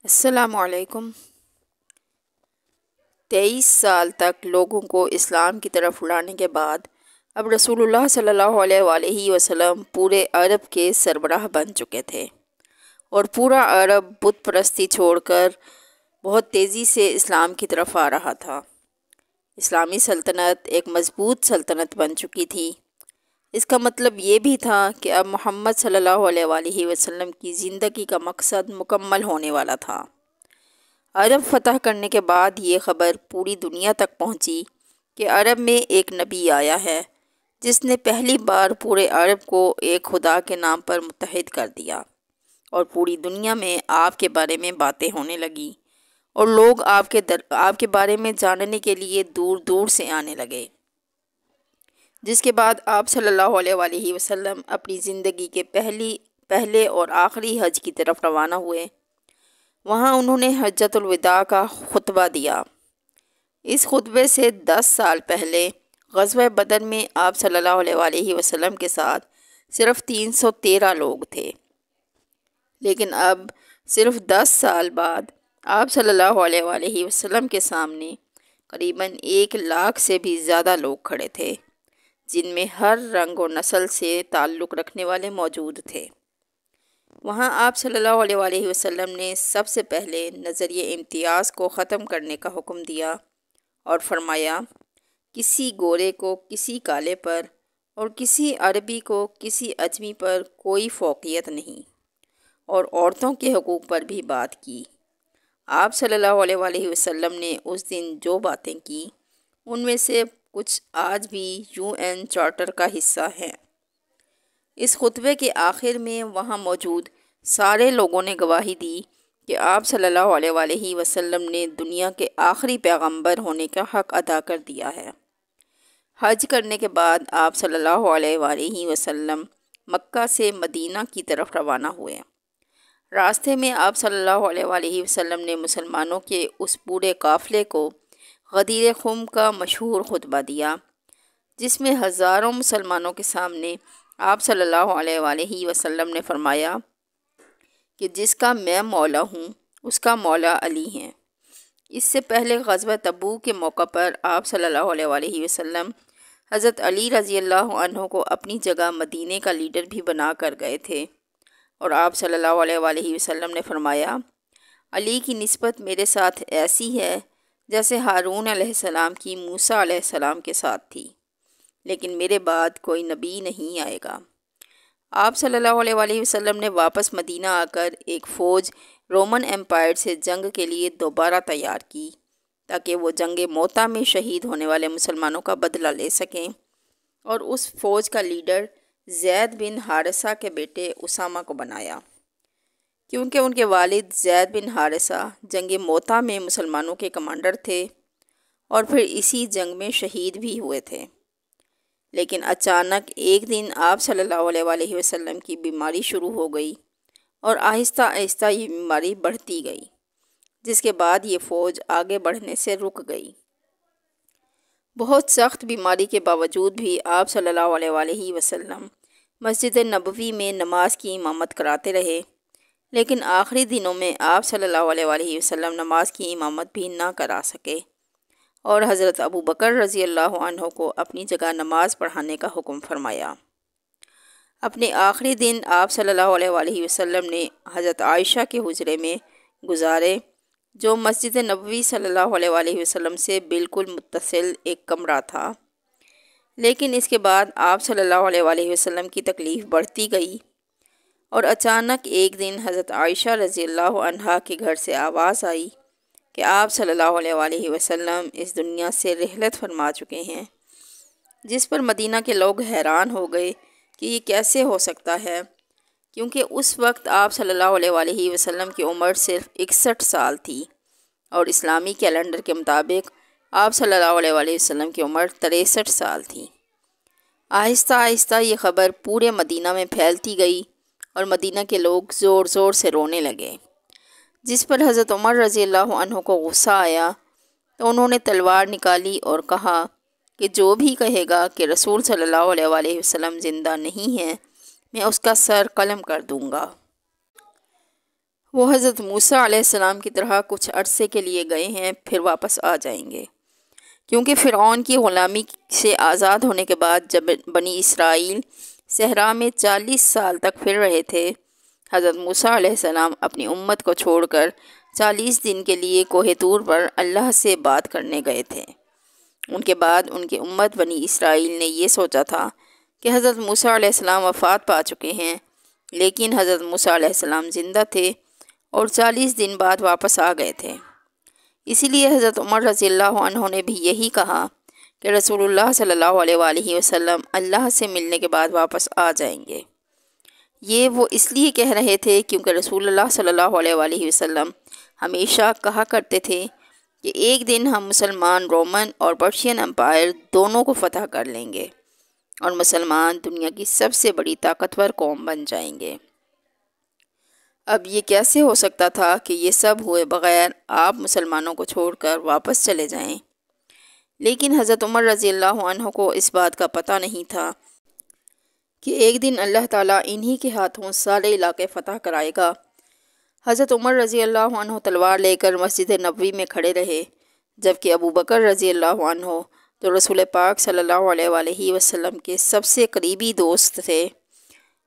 السلام علیکم۔ 23 سال تک لوگوں کو اسلام کی طرف لانے کے بعد اب رسول اللہ صلی اللہ علیہ وآلہ وسلم پورے عرب کے سربراہ بن چکے تھے، اور پورا عرب بت پرستی چھوڑ کر بہت تیزی سے اسلام کی طرف آ رہا تھا۔ اسلامی سلطنت ایک مضبوط سلطنت بن چکی تھی۔ اس کا مطلب یہ بھی تھا کہ اب محمد صلی اللہ علیہ وآلہ وسلم کی زندگی کا مقصد مکمل ہونے والا تھا۔ عرب فتح کرنے کے بعد یہ خبر پوری دنیا تک پہنچی کہ عرب میں ایک نبی آیا ہے جس نے پہلی بار پورے عرب کو ایک خدا کے نام پر متحد کر دیا، اور پوری دنیا میں آپ کے بارے میں باتیں ہونے لگیں، اور لوگ آپ کے بارے میں جاننے کے لیے دور دور سے آنے لگے۔ جس کے بعد آپ صلی اللہ علیہ وآلہ وسلم اپنی زندگی کے پہلے اور آخری حج کی طرف روانہ ہوئے۔ وہاں انہوں نے حجۃ الوداع کا خطبہ دیا۔ اس خطبے سے 10 سال پہلے غزوہ بدر میں آپ صلی اللہ علیہ وآلہ وسلم کے ساتھ صرف 313 لوگ تھے، لیکن اب صرف 10 سال بعد آپ صلی اللہ علیہ وآلہ وسلم کے سامنے قریباً 1 لاکھ سے بھی زیادہ لوگ کھڑے تھے، جن میں ہر رنگ و نسل سے تعلق رکھنے والے موجود تھے۔ وہاں آپ صلی اللہ علیہ وآلہ وسلم نے سب سے پہلے نظریہ امتیاز کو ختم کرنے کا حکم دیا اور فرمایا، کسی گورے کو کسی کالے پر اور کسی عربی کو کسی اجمی پر کوئی فوقیت نہیں، اور عورتوں کے حقوق پر بھی بات کی۔ آپ صلی اللہ علیہ وآلہ وسلم نے اس دن جو باتیں کی ان میں سے کچھ آج بھی UN چارٹر کا حصہ ہیں۔ اس خطبے کے آخر میں وہاں موجود سارے لوگوں نے گواہی دی کہ آپ صلی اللہ علیہ وآلہ وسلم نے دنیا کے آخری پیغمبر ہونے کا حق ادا کر دیا ہے۔ حج کرنے کے بعد آپ صلی اللہ علیہ وآلہ وسلم مکہ سے مدینہ کی طرف روانہ ہوئے۔ راستے میں آپ صلی اللہ علیہ وآلہ وسلم نے مسلمانوں کے اس پورے قافلے کو غدیر خم کا مشہور خطبہ دیا، جس میں ہزاروں مسلمانوں کے سامنے آپ صلی اللہ علیہ وآلہ وسلم نے فرمایا کہ جس کا میں مولا ہوں اس کا مولا علی ہیں۔ اس سے پہلے غزوہ تبوک کے موقع پر آپ صلی اللہ علیہ وآلہ وسلم حضرت علی رضی اللہ عنہ کو اپنی جگہ مدینے کا لیڈر بھی بنا کر گئے تھے، اور آپ صلی اللہ علیہ وآلہ وسلم نے فرمایا، علی کی نسبت میرے ساتھ ایسی ہے جیسے ہارون علیہ السلام کی موسیٰ علیہ السلام کے ساتھ تھی، لیکن میرے بعد کوئی نبی نہیں آئے گا۔ آپ صلی اللہ علیہ وآلہ وسلم نے واپس مدینہ آ کر ایک فوج رومن ایمپائر سے جنگ کے لیے دوبارہ تیار کی، تاکہ وہ جنگ موتا میں شہید ہونے والے مسلمانوں کا بدلہ لے سکیں، اور اس فوج کا لیڈر زید بن حارثہ کے بیٹے اسامہ کو بنایا، کیونکہ ان کے والد زید بن حارثہ جنگ موتا میں مسلمانوں کے کمانڈر تھے اور پھر اسی جنگ میں شہید بھی ہوئے تھے۔ لیکن اچانک ایک دن آپ صلی اللہ علیہ وآلہ وسلم کی بیماری شروع ہو گئی، اور آہستہ آہستہ یہ بیماری بڑھتی گئی، جس کے بعد یہ فوج آگے بڑھنے سے رک گئی۔ بہت سخت بیماری کے باوجود بھی آپ صلی اللہ علیہ وآلہ وسلم مسجد نبوی میں نماز کی امامت کراتے رہے، لیکن آخری دنوں میں آپ صلی اللہ علیہ وآلہ وسلم نماز کی امامت بھی نہ کرا سکے، اور حضرت ابو بکر رضی اللہ عنہ کو اپنی جگہ نماز پڑھانے کا حکم فرمایا۔ اپنے آخری دن آپ صلی اللہ علیہ وآلہ وسلم نے حضرت عائشہ کے حجرے میں گزارے، جو مسجد نبوی صلی اللہ علیہ وآلہ وسلم سے بالکل متصل ایک کمرہ تھا۔ لیکن اس کے بعد آپ صلی اللہ علیہ وآلہ وسلم کی تکلیف بڑھتی گئی، اور اچانک ایک دن حضرت عائشہ رضی اللہ عنہا کے گھر سے آواز آئی کہ آپ صلی اللہ علیہ وآلہ وسلم اس دنیا سے رحلت فرما چکے ہیں، جس پر مدینہ کے لوگ حیران ہو گئے کہ یہ کیسے ہو سکتا ہے، کیونکہ اس وقت آپ صلی اللہ علیہ وآلہ وسلم کی عمر صرف 61 سال تھی، اور اسلامی کیلنڈر کے مطابق آپ صلی اللہ علیہ وآلہ وسلم کی عمر 63 سال تھی۔ آہستہ آہستہ یہ خبر پورے مدینہ میں پھیلتی گئی، اور مدینہ کے لوگ زور زور سے رونے لگے، جس پر حضرت عمر رضی اللہ عنہ کو غصہ آیا، تو انہوں نے تلوار نکالی اور کہا کہ جو بھی کہے گا کہ رسول صلی اللہ علیہ وآلہ وسلم زندہ نہیں ہیں، میں اس کا سر قلم کر دوں گا۔ وہ حضرت موسیٰ علیہ السلام کی طرح کچھ عرصے کے لیے گئے ہیں، پھر واپس آ جائیں گے، کیونکہ فرعون کی غلامی سے آزاد ہونے کے بعد جب بنی اسرائیل صحرا میں 40 سال تک پھر رہے تھے، حضرت موسیٰ علیہ السلام اپنی امت کو چھوڑ کر 40 دن کے لیے کوہ طور پر اللہ سے بات کرنے گئے تھے۔ ان کے بعد ان کی امت بنی اسرائیل نے یہ سوچا تھا کہ حضرت موسیٰ علیہ السلام وفات پا چکے ہیں، لیکن حضرت موسیٰ علیہ السلام زندہ تھے اور 40 دن بعد واپس آ گئے تھے۔ اسی لیے حضرت عمر رضی اللہ عنہ نے بھی یہی کہا کہ رسول اللہ صلی اللہ علیہ وآلہ وسلم اللہ سے ملنے کے بعد واپس آ جائیں گے۔ یہ وہ اس لیے کہہ رہے تھے کیونکہ رسول اللہ صلی اللہ علیہ وآلہ وسلم ہمیشہ کہا کرتے تھے کہ ایک دن ہم مسلمان رومن اور پرشین امپائر دونوں کو فتح کر لیں گے اور مسلمان دنیا کی سب سے بڑی طاقتور قوم بن جائیں گے۔ اب یہ کیسے ہو سکتا تھا کہ یہ سب ہوئے بغیر آپ مسلمانوں کو چھوڑ کر واپس چلے جائیں؟ لیکن حضرت عمر رضی اللہ عنہ کو اس بات کا پتہ نہیں تھا کہ ایک دن اللہ تعالیٰ انہی کے ہاتھوں سارے علاقے فتح کرائے گا۔ حضرت عمر رضی اللہ عنہ تلوار لے کر مسجد نبوی میں کھڑے رہے، جبکہ ابو بکر رضی اللہ عنہ جو رسول پاک صلی اللہ علیہ وآلہ وسلم کے سب سے قریبی دوست تھے،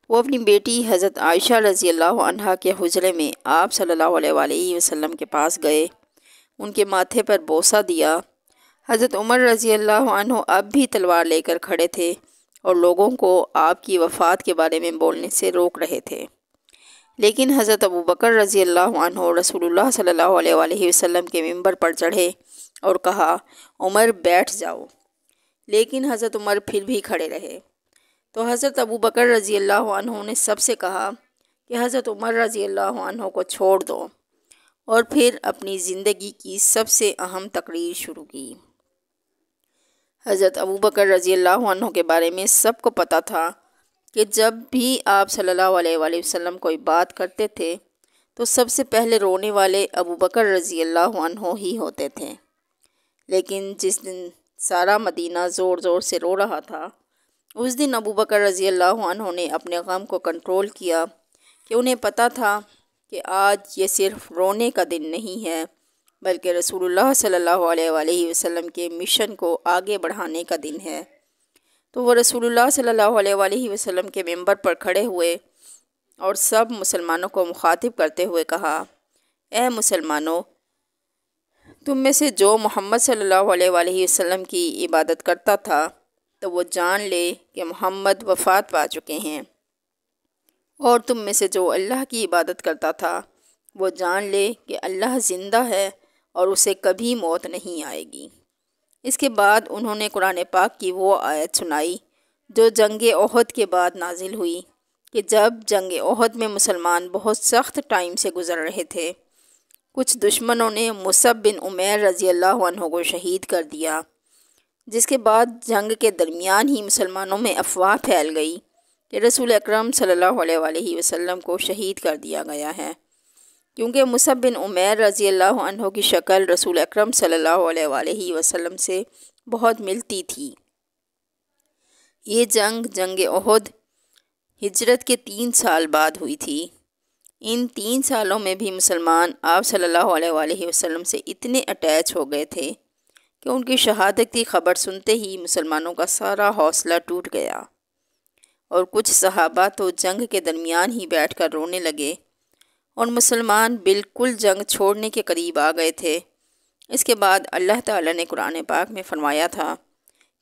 وہ اپنی بیٹی حضرت عائشہ رضی اللہ عنہا کے حجرے میں آپ صلی اللہ علیہ وآلہ وسلم کے پاس گئے، ان کے ماتھے پر بوسہ دیا۔ حضرت عمر رضی اللہ عنہ اب بھی تلوار لے کر کھڑے تھے اور لوگوں کو آپ کی وفات کے بارے میں بولنے سے روک رہے تھے، لیکن حضرت ابو بکر رضی اللہ عنہ رسول اللہ صلی اللہ علیہ وآلہ وسلم کے ممبر پر چڑھے اور کہا، عمر بیٹھ جاؤ، لیکن حضرت عمر پھر بھی کھڑے رہے۔ تو حضرت ابو بکر رضی اللہ عنہ نے سب سے کہا کہ حضرت عمر رضی اللہ عنہ کو چھوڑ دو، اور پھر اپنی زندگی کی سب سے اہم تقریر شروع کی۔ حضرت ابو بکر رضی اللہ عنہ کے بارے میں سب کو پتہ تھا کہ جب بھی آپ صلی اللہ علیہ وآلہ وسلم کوئی بات کرتے تھے تو سب سے پہلے رونے والے ابو بکر رضی اللہ عنہ ہی ہوتے تھے، لیکن جس دن سارا مدینہ زور زور سے رو رہا تھا، اس دن ابو بکر رضی اللہ عنہ نے اپنے غم کو کنٹرول کیا کہ انہیں پتہ تھا کہ آج یہ صرف رونے کا دن نہیں ہے بلکہ رسول اللہ صلی اللہ علیہ وآلہ وسلم کے مشن کو آگے بڑھانے کا دن ہے۔ تو وہ رسول اللہ صلی اللہ علیہ وآلہ وسلم کے ممبر پر کھڑے ہوئے اور سب مسلمانوں کو مخاطب کرتے ہوئے کہا، اے مسلمانوں، تم میں سے جو محمد صلی اللہ علیہ وآلہ وسلم کی عبادت کرتا تھا تو وہ جان لے کہ محمد وفات پا چکے ہیں، اور تم میں سے جو اللہ کی عبادت کرتا تھا وہ جان لے کہ اللہ زندہ ہے اور اسے کبھی موت نہیں آئے گی۔ اس کے بعد انہوں نے قرآن پاک کی وہ آیت سنائی جو جنگ احد کے بعد نازل ہوئی کہ جب جنگ احد میں مسلمان بہت سخت ٹائم سے گزر رہے تھے، کچھ دشمنوں نے مصعب بن عمیر رضی اللہ عنہ کو شہید کر دیا، جس کے بعد جنگ کے درمیان ہی مسلمانوں میں افواہ پھیل گئی کہ رسول اکرم صلی اللہ علیہ وآلہ وسلم کو شہید کر دیا گیا ہے، کیونکہ مصعب بن عمیر رضی اللہ عنہ کی شکل رسول اکرم صلی اللہ علیہ وآلہ وسلم سے بہت ملتی تھی۔ یہ جنگ احد ہجرت کے 3 سال بعد ہوئی تھی۔ ان 3 سالوں میں بھی مسلمان آپ صلی اللہ علیہ وآلہ وسلم سے اتنے اٹیچ ہو گئے تھے کہ ان کی شہادت کی خبر سنتے ہی مسلمانوں کا سارا حوصلہ ٹوٹ گیا، اور کچھ صحابہ تو جنگ کے درمیان ہی بیٹھ کر رونے لگے، اور مسلمان بالکل جنگ چھوڑنے کے قریب آ گئے تھے۔ اس کے بعد اللہ تعالیٰ نے قرآن پاک میں فرمایا تھا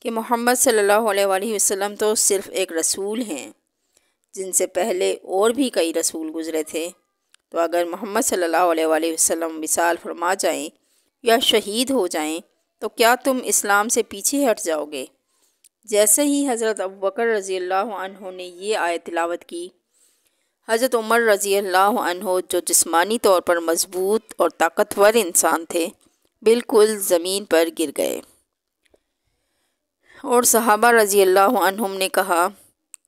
کہ محمد صلی اللہ علیہ وآلہ وسلم تو صرف ایک رسول ہیں، جن سے پہلے اور بھی کئی رسول گزرے تھے، تو اگر محمد صلی اللہ علیہ وآلہ وسلم وصال فرما جائیں یا شہید ہو جائیں تو کیا تم اسلام سے پیچھے ہٹ جاؤ گے؟ جیسے ہی حضرت ابو بکر رضی اللہ عنہ نے یہ آیت تلاوت کی، حضرت عمر رضی اللہ عنہ جو جسمانی طور پر مضبوط اور طاقتور انسان تھے، بالکل زمین پر گر گئے، اور صحابہ رضی اللہ عنہم نے کہا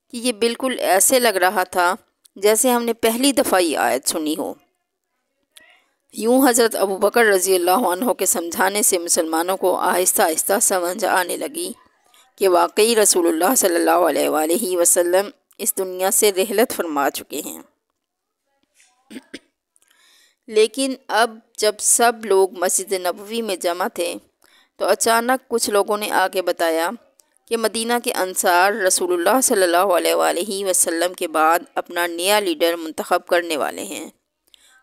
کہ یہ بالکل ایسے لگ رہا تھا جیسے ہم نے پہلی دفعہ یہ آیت سنی ہو۔ یوں حضرت ابو بکر رضی اللہ عنہ کے سمجھانے سے مسلمانوں کو آہستہ آہستہ سمجھ آنے لگی کہ واقعی رسول اللہ صلی اللہ علیہ وآلہ وسلم اس دنیا سے رحلت فرما چکے ہیں۔ لیکن اب جب سب لوگ مسجد نبوی میں جمع تھے تو اچانک کچھ لوگوں نے آ کے بتایا کہ مدینہ کے انصار رسول اللہ صلی اللہ علیہ وآلہ وسلم کے بعد اپنا نیا لیڈر منتخب کرنے والے ہیں۔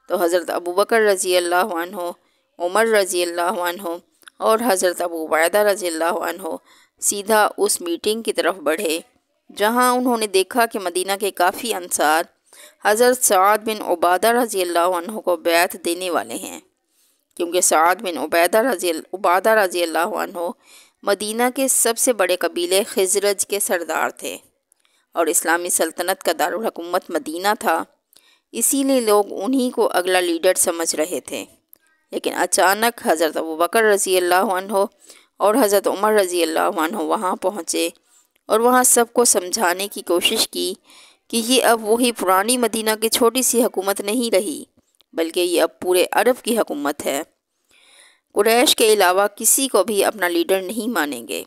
تو حضرت ابوبکر رضی اللہ عنہ، عمر رضی اللہ عنہ اور حضرت ابو عبیدہ رضی اللہ عنہ سیدھا اس میٹنگ کی طرف بڑھے جہاں انہوں نے دیکھا کہ مدینہ کے کافی انصار حضرت سعد بن عبادہ رضی اللہ عنہ کو بیعت دینے والے ہیں، کیونکہ سعد بن عبادہ رضی اللہ عنہ مدینہ کے سب سے بڑے قبیلے خزرج کے سردار تھے اور اسلامی سلطنت کا دارالحکومت مدینہ تھا، اسی لیے لوگ انہی کو اگلا لیڈر سمجھ رہے تھے۔ لیکن اچانک حضرت ابوبکر رضی اللہ عنہ اور حضرت عمر رضی اللہ عنہ وہاں پہنچے اور وہاں سب کو سمجھانے کی کوشش کی کہ یہ اب وہی پرانی مدینہ کی چھوٹی سی حکومت نہیں رہی، بلکہ یہ اب پورے عرب کی حکومت ہے۔ قریش کے علاوہ کسی کو بھی اپنا لیڈر نہیں مانیں گے،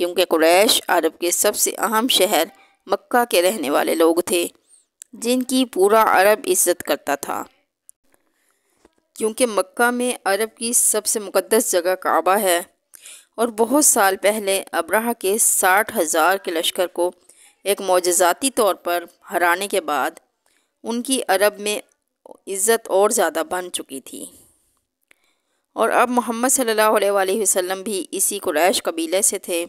کیونکہ قریش عرب کے سب سے اہم شہر مکہ کے رہنے والے لوگ تھے جن کی پورا عرب عزت کرتا تھا، کیونکہ مکہ میں عرب کی سب سے مقدس جگہ کعبہ ہے، اور بہت سال پہلے ابرہہ کے 60,000 کے لشکر کو ایک معجزاتی طور پر ہرانے کے بعد ان کی عرب میں عزت اور زیادہ بن چکی تھی، اور اب محمد صلی اللہ علیہ وآلہ وسلم بھی اسی قریش قبیلے سے تھے،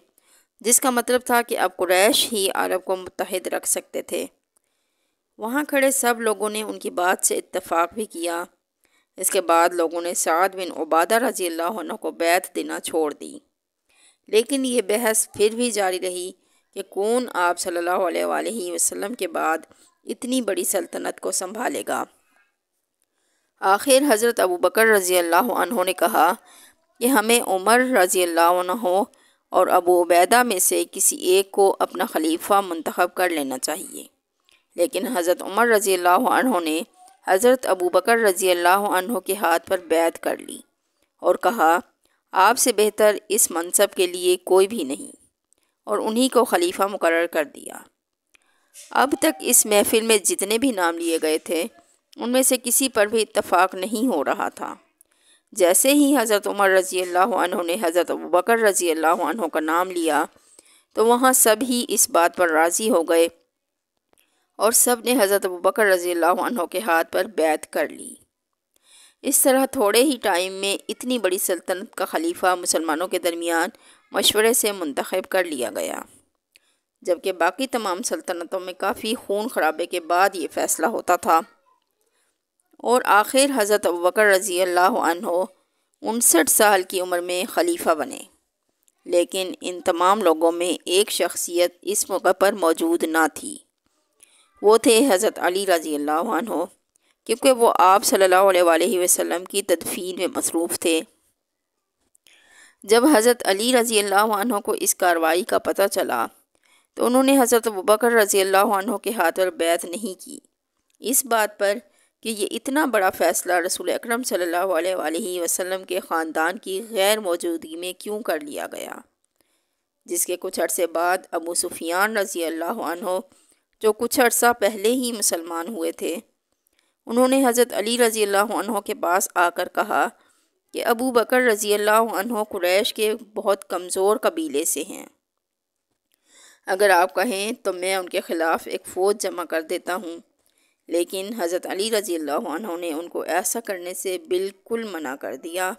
جس کا مطلب تھا کہ اب قریش ہی عرب کو متحد رکھ سکتے تھے۔ وہاں کھڑے سب لوگوں نے ان کی بات سے اتفاق بھی کیا۔ اس کے بعد لوگوں نے سعد بن عبادہ رضی اللہ عنہ کو بیعت دینا چھوڑ دی، لیکن یہ بحث پھر بھی جاری رہی کہ کون آپ صلی اللہ علیہ وآلہ وسلم کے بعد اتنی بڑی سلطنت کو سنبھالے گا۔ آخر حضرت ابوبکر رضی اللہ عنہ نے کہا کہ ہمیں عمر رضی اللہ عنہ اور ابو عبیدہ میں سے کسی ایک کو اپنا خلیفہ منتخب کر لینا چاہیے، لیکن حضرت عمر رضی اللہ عنہ نے حضرت ابوبکر رضی اللہ عنہ کے ہاتھ پر بیعت کر لی اور کہا آپ سے بہتر اس منصب کے لیے کوئی بھی نہیں، اور انہی کو خلیفہ مقرر کر دیا۔ اب تک اس محفل میں جتنے بھی نام لیے گئے تھے ان میں سے کسی پر بھی اتفاق نہیں ہو رہا تھا۔ جیسے ہی حضرت عمر رضی اللہ عنہ نے حضرت ابوبکر رضی اللہ عنہ کا نام لیا تو وہاں سب ہی اس بات پر راضی ہو گئے اور سب نے حضرت ابوبکر رضی اللہ عنہ کے ہاتھ پر بیعت کر لی۔ اس طرح تھوڑے ہی ٹائم میں اتنی بڑی سلطنت کا خلیفہ مسلمانوں کے درمیان مشورے سے منتخب کر لیا گیا، جبکہ باقی تمام سلطنتوں میں کافی خون خرابے کے بعد یہ فیصلہ ہوتا تھا، اور آخر حضرت ابوبکر رضی اللہ عنہ 59 سال کی عمر میں خلیفہ بنے۔ لیکن ان تمام لوگوں میں ایک شخصیت اس موقع پر موجود نہ تھی، وہ تھے حضرت علی رضی اللہ عنہ، کیونکہ وہ آپ صلی اللہ علیہ وآلہ وسلم کی تدفین میں مصروف تھے۔ جب حضرت علی رضی اللہ عنہ کو اس کارروائی کا پتہ چلا تو انہوں نے حضرت ابوبکر رضی اللہ عنہ کے ہاتھ پر بیعت نہیں کی، اس بات پر کہ یہ اتنا بڑا فیصلہ رسول اکرم صلی اللہ علیہ وآلہ وسلم کے خاندان کی غیر موجودگی میں کیوں کر لیا گیا، جس کے کچھ عرصے بعد ابو سفیان رضی اللہ عنہ جو کچھ عرصہ پہلے ہی مسلمان ہوئے تھے، انہوں نے حضرت علی رضی اللہ عنہ کے پاس آ کر کہا کہ ابو بکر رضی اللہ عنہ قریش کے بہت کمزور قبیلے سے ہیں، اگر آپ کہیں تو میں ان کے خلاف ایک فوج جمع کر دیتا ہوں۔ لیکن حضرت علی رضی اللہ عنہ نے ان کو ایسا کرنے سے بالکل منع کر دیا۔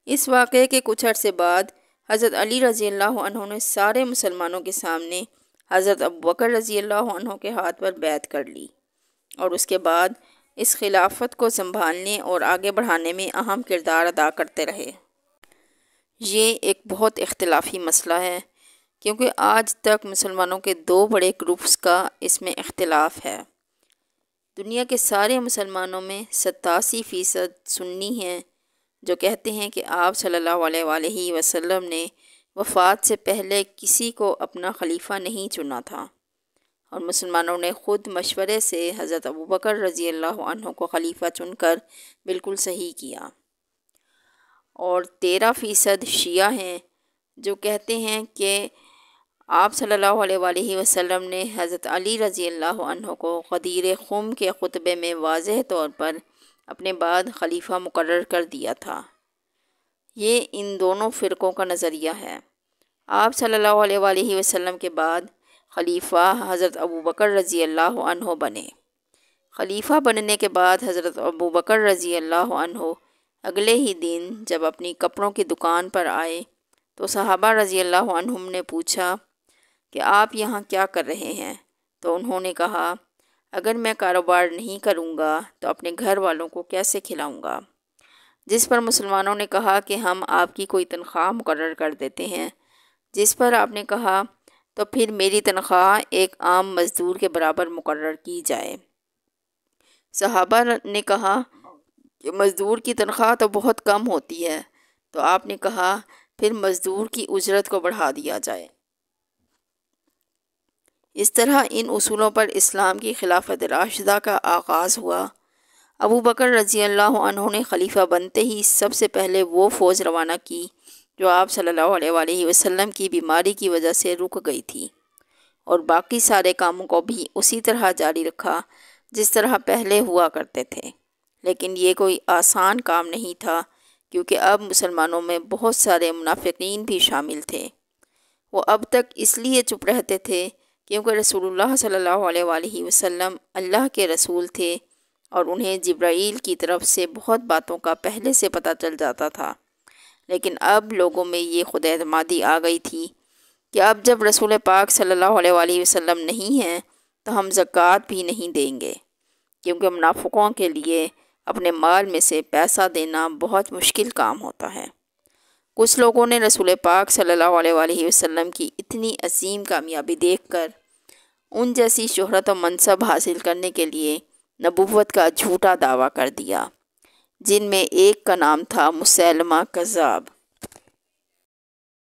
اس واقعے کے کچھ عرصے بعد حضرت علی رضی اللہ عنہ نے سارے مسلمانوں کے سامنے حضرت ابوبکر رضی اللہ عنہ کے ہاتھ پر بیعت کر لی، اور اس کے بعد اس خلافت کو سنبھالنے اور آگے بڑھانے میں اہم کردار ادا کرتے رہے۔ یہ ایک بہت اختلافی مسئلہ ہے، کیونکہ آج تک مسلمانوں کے دو بڑے گروپس کا اس میں اختلاف ہے۔ دنیا کے سارے مسلمانوں میں 87% سنی ہیں جو کہتے ہیں کہ آپ صلی اللہ علیہ وآلہ وسلم نے وفات سے پہلے کسی کو اپنا خلیفہ نہیں چنا تھا، اور مسلمانوں نے خود مشورے سے حضرت ابوبکر رضی اللہ عنہ کو خلیفہ چن کر بالکل صحیح کیا۔ اور 13% شیعہ ہیں جو کہتے ہیں کہ آپ صلی اللہ علیہ وآلہ وسلم نے حضرت علی رضی اللہ عنہ کو غدیر خم کے خطبے میں واضح طور پر اپنے بعد خلیفہ مقرر کر دیا تھا۔ یہ ان دونوں فرقوں کا نظریہ ہے۔ آپ صلی اللہ علیہ وآلہ وسلم کے بعد خلیفہ حضرت ابوبکر رضی اللہ عنہ بنے۔ خلیفہ بننے کے بعد حضرت ابوبکر رضی اللہ عنہ اگلے ہی دن جب اپنی کپڑوں کی دکان پر آئے تو صحابہ رضی اللہ عنہم نے پوچھا کہ آپ یہاں کیا کر رہے ہیں؟ تو انہوں نے کہا، اگر میں کاروبار نہیں کروں گا تو اپنے گھر والوں کو کیسے کھلاؤں گا؟ جس پر مسلمانوں نے کہا کہ ہم آپ کی کوئی تنخواہ مقرر کر دیتے ہیں۔ جس پر آپ نے کہا، تو پھر میری تنخواہ ایک عام مزدور کے برابر مقرر کی جائے۔ صحابہ نے کہا کہ مزدور کی تنخواہ تو بہت کم ہوتی ہے۔ تو آپ نے کہا، پھر مزدور کی اجرت کو بڑھا دیا جائے۔ اس طرح ان اصولوں پر اسلام کی خلافت راشدہ کا آغاز ہوا۔ ابوبکر رضی اللہ عنہ نے خلیفہ بنتے ہی سب سے پہلے وہ فوج روانہ کی جو آپ صلی اللہ علیہ وآلہ وسلم کی بیماری کی وجہ سے رک گئی تھی، اور باقی سارے کاموں کو بھی اسی طرح جاری رکھا جس طرح پہلے ہوا کرتے تھے۔ لیکن یہ کوئی آسان کام نہیں تھا، کیونکہ اب مسلمانوں میں بہت سارے منافقین بھی شامل تھے۔ وہ اب تک اس لیے چپ رہتے تھے کیونکہ رسول اللہ صلی اللہ علیہ وآلہ وسلم اللہ کے رسول تھے، اور انہیں جبرائیل کی طرف سے بہت باتوں کا پہلے سے پتہ چل جاتا تھا۔ لیکن اب لوگوں میں یہ خود اعتمادی آ گئی تھی کہ اب جب رسول پاک صلی اللہ علیہ وآلہ وسلم نہیں ہیں تو ہم زکوٰۃ بھی نہیں دیں گے، کیونکہ منافقوں کے لیے اپنے مال میں سے پیسہ دینا بہت مشکل کام ہوتا ہے۔ کچھ لوگوں نے رسول پاک صلی اللہ علیہ وآلہ وسلم کی اتنی عظیم کامیابی دیکھ کر ان جیسی شہرت و منصب حاصل کرنے کے لیے نبوت کا جھوٹا دعویٰ کر دیا، جن میں ایک کا نام تھا مسیلمہ کذاب۔